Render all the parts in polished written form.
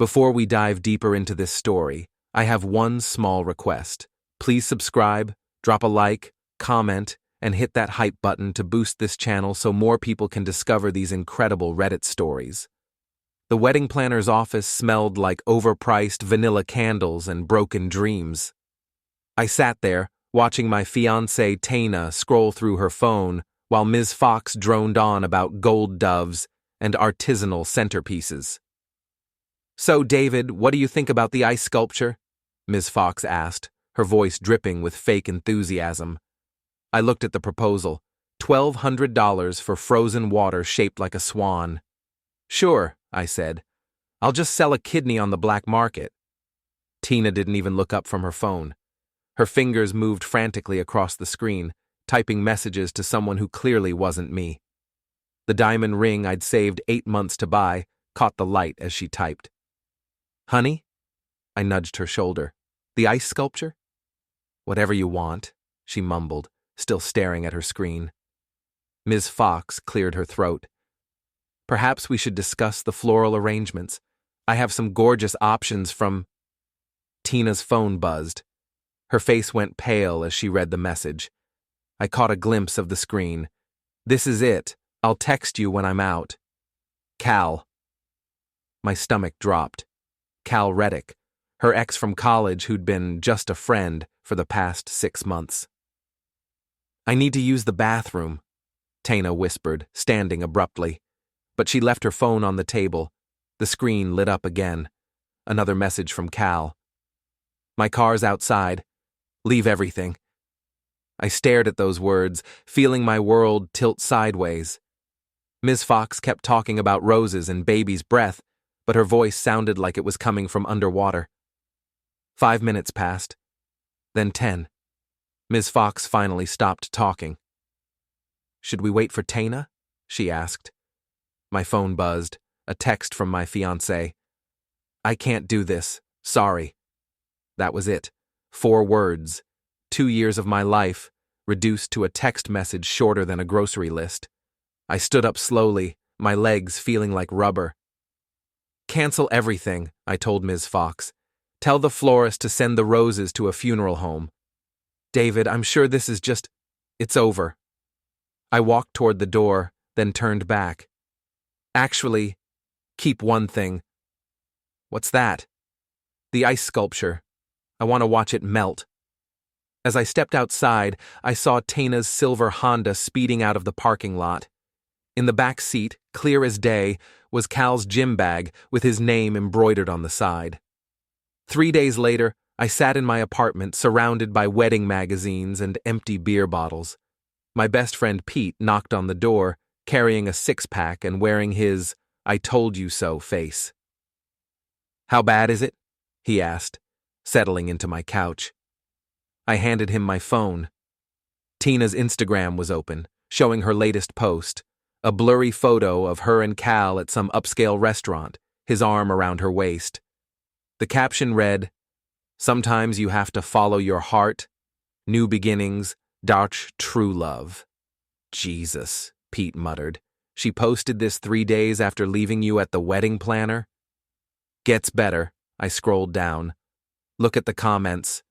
Before we dive deeper into this story, I have one small request. Please subscribe, drop a like, comment, and hit that hype button to boost this channel so more people can discover these incredible Reddit stories. The wedding planner's office smelled like overpriced vanilla candles and broken dreams. I sat there, watching my fiancée Teina scroll through her phone while Ms. Fox droned on about gold doves and artisanal centerpieces. "So, David, what do you think about the ice sculpture?" Ms. Fox asked, her voice dripping with fake enthusiasm. I looked at the proposal, $1,200 for frozen water shaped like a swan. "Sure," I said. "I'll just sell a kidney on the black market." Teina didn't even look up from her phone. Her fingers moved frantically across the screen, typing messages to someone who clearly wasn't me. The diamond ring I'd saved 8 months to buy caught the light as she typed. "Honey?" I nudged her shoulder. "The ice sculpture?" "Whatever you want," she mumbled, still staring at her screen. Ms. Fox cleared her throat. "Perhaps we should discuss the floral arrangements. I have some gorgeous options from—" Tina's phone buzzed. Her face went pale as she read the message. I caught a glimpse of the screen. "This is it. I'll text you when I'm out. Cal." My stomach dropped. Cal Reddick, her ex from college who'd been just a friend for the past 6 months. "I need to use the bathroom," Teina whispered, standing abruptly. But she left her phone on the table. The screen lit up again. Another message from Cal. "My car's outside. Leave everything." I stared at those words, feeling my world tilt sideways. Ms. Fox kept talking about roses and baby's breath, but her voice sounded like it was coming from underwater. 5 minutes passed. Then 10. Ms. Fox finally stopped talking. "Should we wait for Teina?" she asked. My phone buzzed, a text from my fiancé. "I can't do this. Sorry." That was it. 4 words. 2 years of my life, reduced to a text message shorter than a grocery list. I stood up slowly, my legs feeling like rubber. "Cancel everything," I told Ms. Fox. "Tell the florist to send the roses to a funeral home. David, I'm sure this is just... It's over." I walked toward the door, then turned back. "Actually, keep one thing." "What's that?" "The ice sculpture. I want to watch it melt." As I stepped outside, I saw Teina's silver Honda speeding out of the parking lot. In the back seat, clear as day, was Cal's gym bag with his name embroidered on the side. 3 days later, I sat in my apartment surrounded by wedding magazines and empty beer bottles. My best friend Pete knocked on the door, carrying a 6-pack and wearing his "I told you so" face. "How bad is it?" he asked, settling into my couch. I handed him my phone. Tina's Instagram was open, showing her latest post, a blurry photo of her and Cal at some upscale restaurant, his arm around her waist. The caption read, "Sometimes you have to follow your heart. New beginnings, darch true love." "Jesus," Pete muttered. "She posted this 3 days after leaving you at the wedding planner?" "Gets better." I scrolled down. Look at the comments.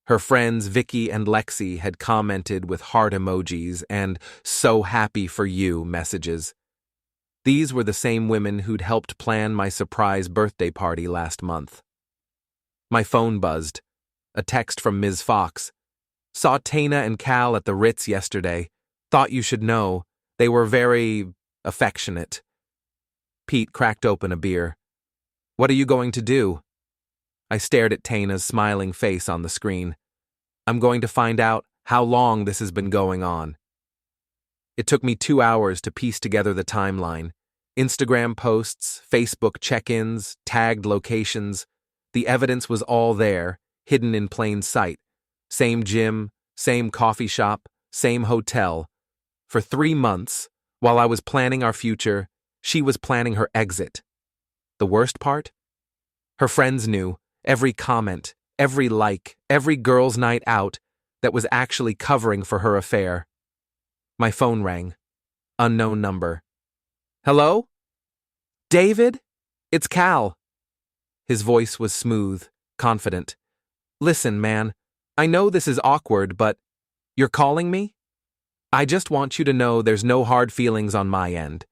Her friends Vicky and Lexi had commented with heart emojis and "so happy for you" messages. These were the same women who'd helped plan my surprise birthday party last month. My phone buzzed. A text from Ms. Fox. "Saw Teina and Cal at the Ritz yesterday. Thought you should know. They were very affectionate." Pete cracked open a beer. "What are you going to do?" I stared at Teina's smiling face on the screen. "I'm going to find out how long this has been going on." It took me 2 hours to piece together the timeline. Instagram posts, Facebook check-ins, tagged locations. The evidence was all there, hidden in plain sight. Same gym, same coffee shop, same hotel. For 3 months, while I was planning our future, she was planning her exit. The worst part? Her friends knew. Every comment, every like, every girls' night out that was actually covering for her affair. My phone rang. Unknown number. "Hello? David? It's Cal." His voice was smooth, confident. Listen, man, I know this is awkward, but you're calling me? I just want you to know there's no hard feelings on my end.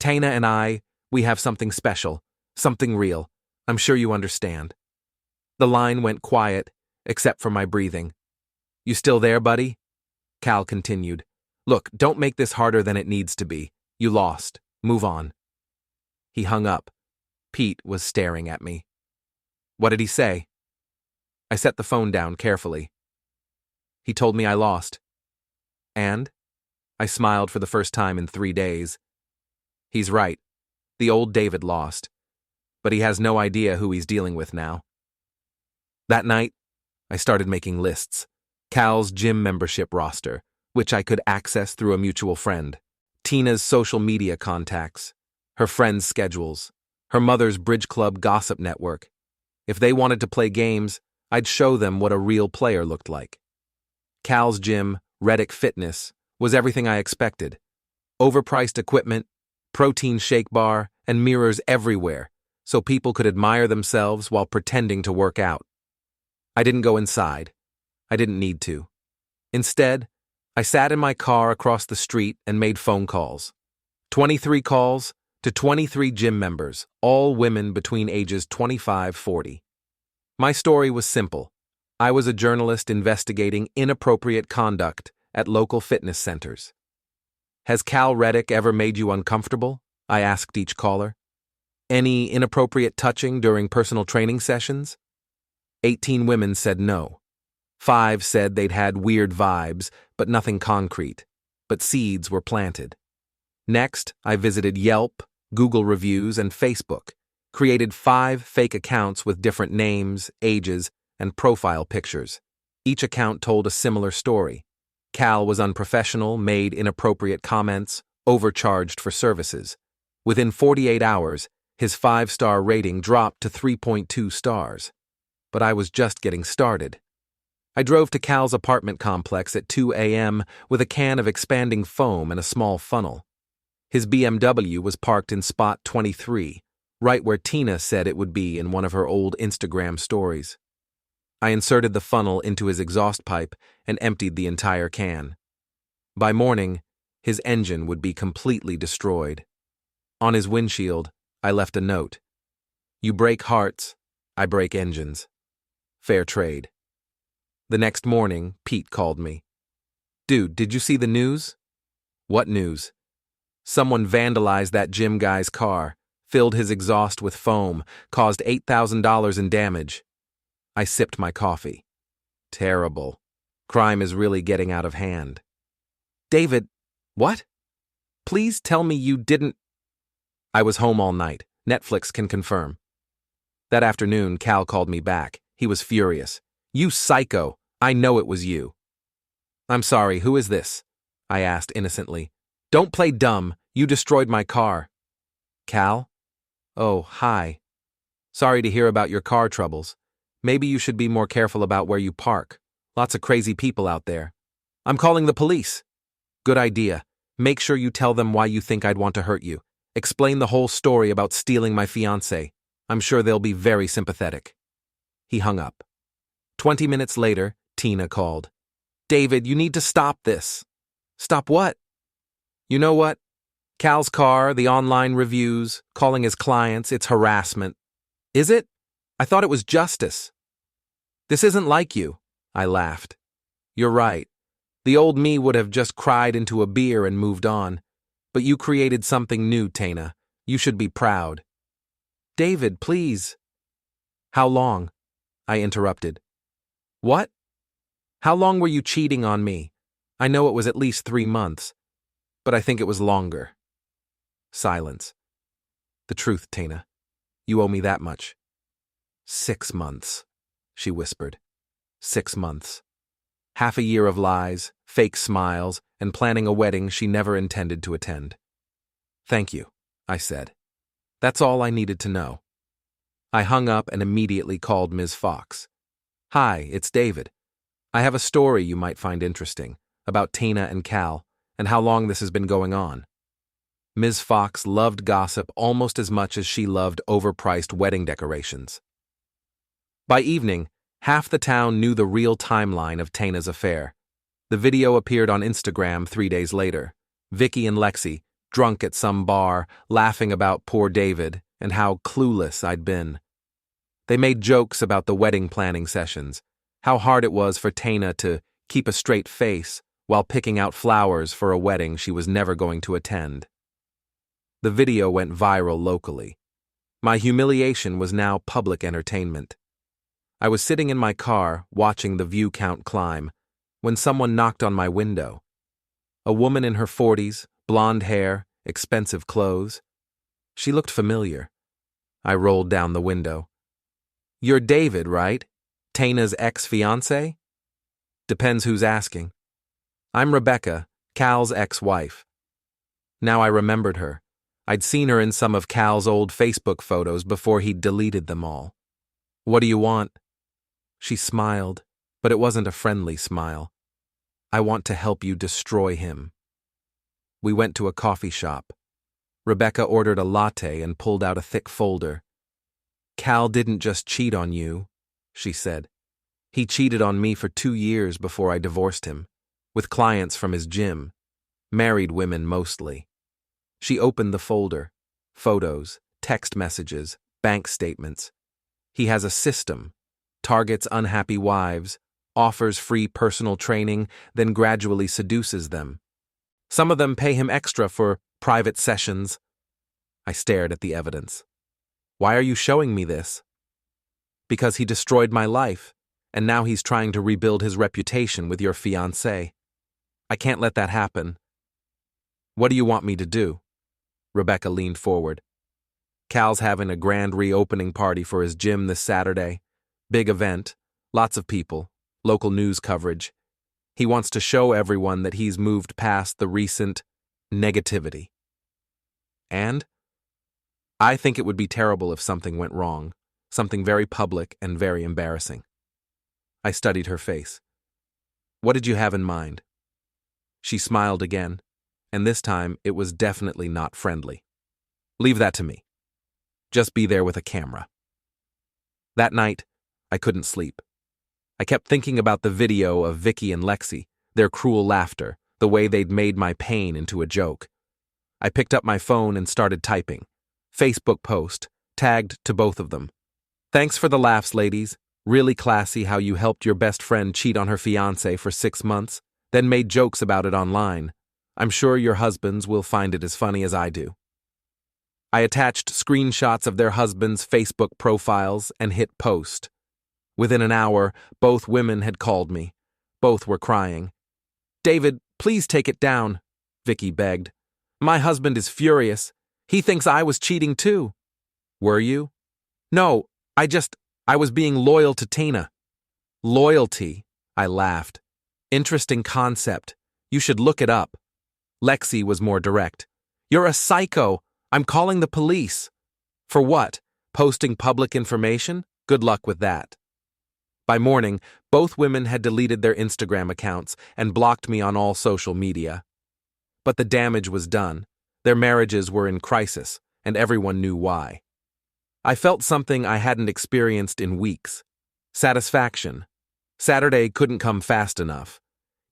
Teina and I, we have something special, something real. I'm sure you understand. The line went quiet, except for my breathing. You still there, buddy? Cal continued. Look, don't make this harder than it needs to be. You lost. Move on. He hung up. Pete was staring at me. What did he say? I set the phone down carefully. He told me I lost. And? I smiled for the first time in 3 days. He's right. The old David lost. But he has no idea who he's dealing with now. That night, I started making lists. Cal's gym membership roster, which I could access through a mutual friend. Tina's social media contacts. Her friends' schedules. Her mother's bridge club gossip network. If they wanted to play games, I'd show them what a real player looked like. Cal's gym, Reddick Fitness, was everything I expected. Overpriced equipment, protein shake bar, and mirrors everywhere, so people could admire themselves while pretending to work out. I didn't go inside. I didn't need to. Instead, I sat in my car across the street and made phone calls. 23 calls to 23 gym members, all women between ages 25-40. My story was simple. I was a journalist investigating inappropriate conduct at local fitness centers. Has Cal Reddick ever made you uncomfortable? I asked each caller. Any inappropriate touching during personal training sessions? 18 women said no. 5 said they'd had weird vibes, but nothing concrete. But seeds were planted. Next, I visited Yelp, Google reviews, and Facebook, created 5 fake accounts with different names, ages, and profile pictures. Each account told a similar story. Cal was unprofessional, made inappropriate comments, overcharged for services. Within 48 hours, his 5-star rating dropped to 3.2 stars. But I was just getting started. I drove to Cal's apartment complex at 2 a.m. with a can of expanding foam and a small funnel. His BMW was parked in spot 23, right where Tina said it would be in one of her old Instagram stories. I inserted the funnel into his exhaust pipe and emptied the entire can. By morning, his engine would be completely destroyed. On his windshield, I left a note. You break hearts, I break engines. Fair trade. The next morning, Pete called me. Dude, did you see the news? What news? Someone vandalized that gym guy's car, filled his exhaust with foam, caused $8,000 in damage. I sipped my coffee. Terrible. Crime is really getting out of hand. David, what? Please tell me you didn't... I was home all night. Netflix can confirm. That afternoon, Cal called me back. He was furious. You psycho. I know it was you. I'm sorry, who is this? I asked innocently. Don't play dumb. You destroyed my car. Cal? Oh, hi. Sorry to hear about your car troubles. Maybe you should be more careful about where you park. Lots of crazy people out there. I'm calling the police. Good idea. Make sure you tell them why you think I'd want to hurt you. Explain the whole story about stealing my fiancée. I'm sure they'll be very sympathetic. He hung up. 20 minutes later, Tina called. David, you need to stop this. Stop what? You know what? Cal's car, the online reviews, calling his clients, it's harassment. Is it? I thought it was justice. This isn't like you, I laughed. You're right. The old me would have just cried into a beer and moved on. But you created something new, Teina. You should be proud. David, please. How long? I interrupted. What? How long were you cheating on me? I know it was at least 3 months, but I think it was longer. Silence. The truth, Teina. You owe me that much. 6 months, she whispered. 6 months. Half a year of lies, fake smiles, and planning a wedding she never intended to attend. Thank you, I said. That's all I needed to know. I hung up and immediately called Ms. Fox. Hi, it's David. I have a story you might find interesting about Teina and Cal and how long this has been going on. Ms. Fox loved gossip almost as much as she loved overpriced wedding decorations. By evening, half the town knew the real timeline of Teina's affair. The video appeared on Instagram 3 days later. Vicky and Lexi, drunk at some bar, laughing about poor David and how clueless I'd been. They made jokes about the wedding planning sessions, how hard it was for Teina to keep a straight face while picking out flowers for a wedding she was never going to attend. The video went viral locally. My humiliation was now public entertainment. I was sitting in my car watching the view count climb when someone knocked on my window. A woman in her 40s, blonde hair, expensive clothes. She looked familiar. I rolled down the window. "You're David, right? Teina's ex-fiancé?" "Depends who's asking." "I'm Rebecca, Cal's ex-wife." Now I remembered her. I'd seen her in some of Cal's old Facebook photos before he'd deleted them all. "What do you want?" She smiled, but it wasn't a friendly smile. "I want to help you destroy him." We went to a coffee shop. Rebecca ordered a latte and pulled out a thick folder. "Cal didn't just cheat on you," she said. "He cheated on me for 2 years before I divorced him, with clients from his gym, married women mostly." She opened the folder. Photos, text messages, bank statements. "He has a system, targets unhappy wives, offers free personal training, then gradually seduces them. Some of them pay him extra for private sessions." I stared at the evidence. "Why are you showing me this?" "Because he destroyed my life, and now he's trying to rebuild his reputation with your fiancé. I can't let that happen." "What do you want me to do?" Rebecca leaned forward. "Cal's having a grand reopening party for his gym this Saturday. Big event, lots of people, local news coverage. He wants to show everyone that he's moved past the recent negativity. And I think it would be terrible if something went wrong, something very public and very embarrassing." I studied her face. "What did you have in mind?" She smiled again, and this time it was definitely not friendly. "Leave that to me. Just be there with a camera." That night, I couldn't sleep. I kept thinking about the video of Vicky and Lexi, their cruel laughter, the way they'd made my pain into a joke. I picked up my phone and started typing. Facebook post, tagged to both of them. "Thanks for the laughs, ladies. Really classy how you helped your best friend cheat on her fiancé for 6 months, then made jokes about it online. I'm sure your husbands will find it as funny as I do." I attached screenshots of their husbands' Facebook profiles and hit post. Within an hour, both women had called me. Both were crying. "David, please take it down," Vicky begged. "My husband is furious. He thinks I was cheating too." "Were you?" "No, I was being loyal to Teina." "Loyalty," I laughed. "Interesting concept. You should look it up." Lexi was more direct. "You're a psycho. I'm calling the police." "For what? Posting public information? Good luck with that." By morning, both women had deleted their Instagram accounts and blocked me on all social media. But the damage was done. Their marriages were in crisis, and everyone knew why. I felt something I hadn't experienced in weeks. Satisfaction. Saturday couldn't come fast enough.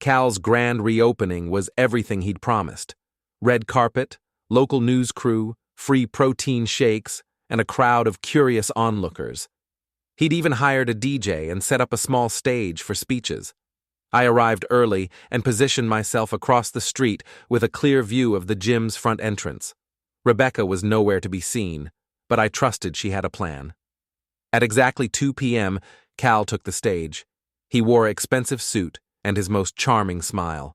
Cal's grand reopening was everything he'd promised. Red carpet, local news crew, free protein shakes, and a crowd of curious onlookers. He'd even hired a DJ and set up a small stage for speeches. I arrived early and positioned myself across the street with a clear view of the gym's front entrance. Rebecca was nowhere to be seen, but I trusted she had a plan. At exactly 2 p.m., Cal took the stage. He wore an expensive suit and his most charming smile.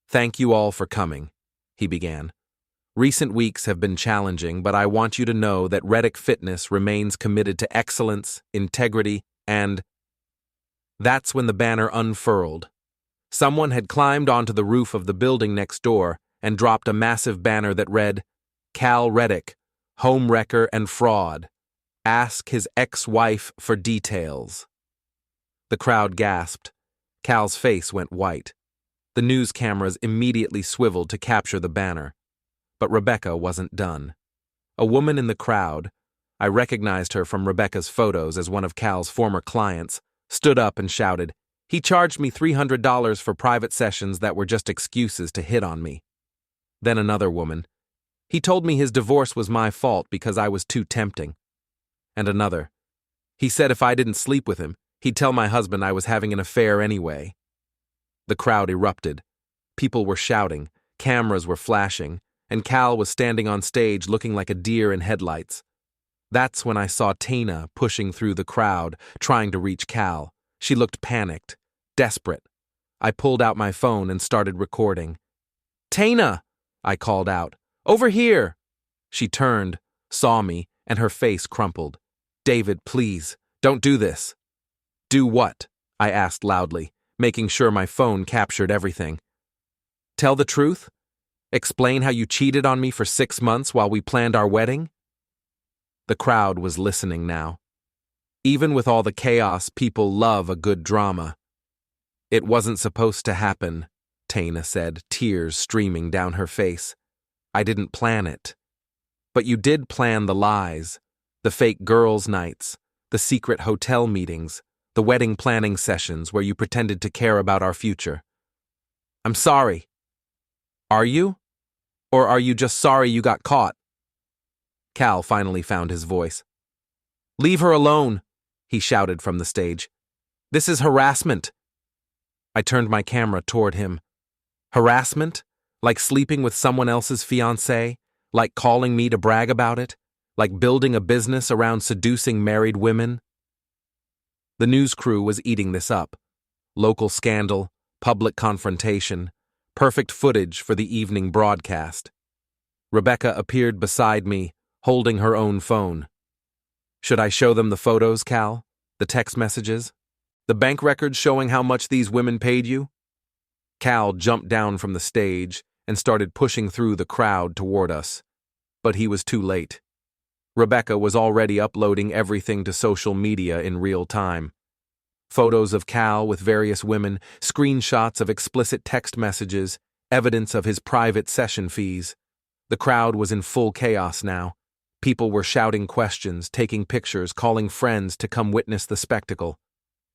"Thank you all for coming," he began. "Recent weeks have been challenging, but I want you to know that Reddick Fitness remains committed to excellence, integrity, and—" That's when the banner unfurled. Someone had climbed onto the roof of the building next door and dropped a massive banner that read, "Cal Reddick, home wrecker and fraud. Ask his ex-wife for details." The crowd gasped. Cal's face went white. The news cameras immediately swiveled to capture the banner. But Rebecca wasn't done. A woman in the crowd, I recognized her from Rebecca's photos as one of Cal's former clients, stood up and shouted, "He charged me $300 for private sessions that were just excuses to hit on me." Then another woman, "He told me his divorce was my fault because I was too tempting." And another, "He said if I didn't sleep with him, he'd tell my husband I was having an affair anyway." The crowd erupted. People were shouting, cameras were flashing, and Cal was standing on stage looking like a deer in headlights. That's when I saw Teina pushing through the crowd, trying to reach Cal. She looked panicked, desperate. I pulled out my phone and started recording. "Teina!" I called out. "Over here!" She turned, saw me, and her face crumpled. "David, please, don't do this." "Do what?" I asked loudly, making sure my phone captured everything. "Tell the truth? Explain how you cheated on me for 6 months while we planned our wedding?" The crowd was listening now. Even with all the chaos, people love a good drama. "It wasn't supposed to happen," Teina said, tears streaming down her face. "I didn't plan it. But you did plan the lies, the fake girls' nights, the secret hotel meetings, the wedding planning sessions where you pretended to care about our future. I'm sorry." "Are you? Or are you just sorry you got caught?" Cal finally found his voice. "Leave her alone," he shouted from the stage. "This is harassment." I turned my camera toward him. "Harassment? Like sleeping with someone else's fiancée? Like calling me to brag about it? Like building a business around seducing married women?" The news crew was eating this up. Local scandal, public confrontation, perfect footage for the evening broadcast. Rebecca appeared beside me, holding her own phone. "Should I show them the photos, Cal? The text messages? The bank records showing how much these women paid you?" Cal jumped down from the stage and started pushing through the crowd toward us. But he was too late. Rebecca was already uploading everything to social media in real time. Photos of Cal with various women, screenshots of explicit text messages, evidence of his private session fees. The crowd was in full chaos now. People were shouting questions, taking pictures, calling friends to come witness the spectacle.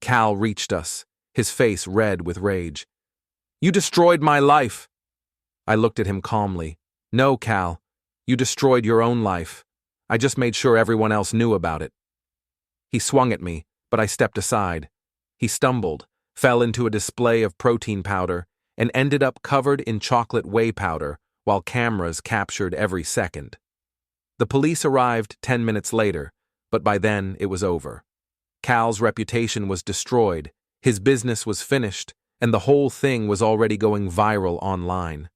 Cal reached us, his face red with rage. "You destroyed my life." I looked at him calmly. "No, Cal, you destroyed your own life. I just made sure everyone else knew about it." He swung at me, but I stepped aside. He stumbled, fell into a display of protein powder, and ended up covered in chocolate whey powder, while cameras captured every second. The police arrived 10 minutes later, but by then it was over. Cal's reputation was destroyed, his business was finished, and the whole thing was already going viral online.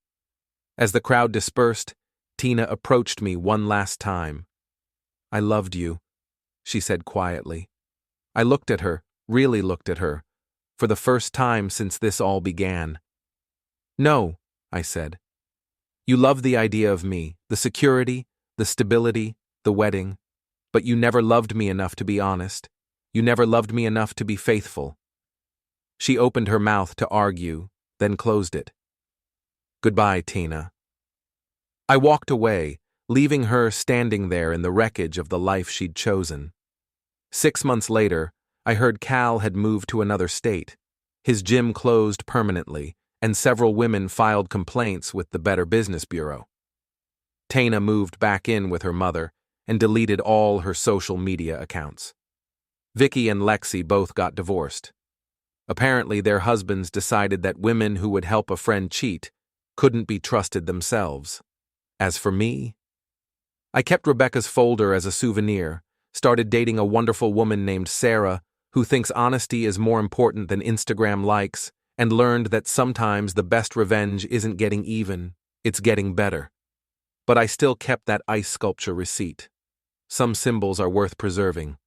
As the crowd dispersed, Teina approached me one last time. "I loved you," she said quietly. I looked at her, really looked at her, for the first time since this all began. "No," I said. "You loved the idea of me, the security, the stability, the wedding, but you never loved me enough to be honest. You never loved me enough to be faithful." She opened her mouth to argue, then closed it. "Goodbye, Teina." I walked away, leaving her standing there in the wreckage of the life she'd chosen. 6 months later, I heard Cal had moved to another state. His gym closed permanently, and several women filed complaints with the Better Business Bureau. Teina moved back in with her mother and deleted all her social media accounts. Vicky and Lexi both got divorced. Apparently, their husbands decided that women who would help a friend cheat couldn't be trusted themselves. As for me, I kept Rebecca's folder as a souvenir, started dating a wonderful woman named Sarah, who thinks honesty is more important than Instagram likes, and learned that sometimes the best revenge isn't getting even, it's getting better. But I still kept that ice sculpture receipt. Some symbols are worth preserving.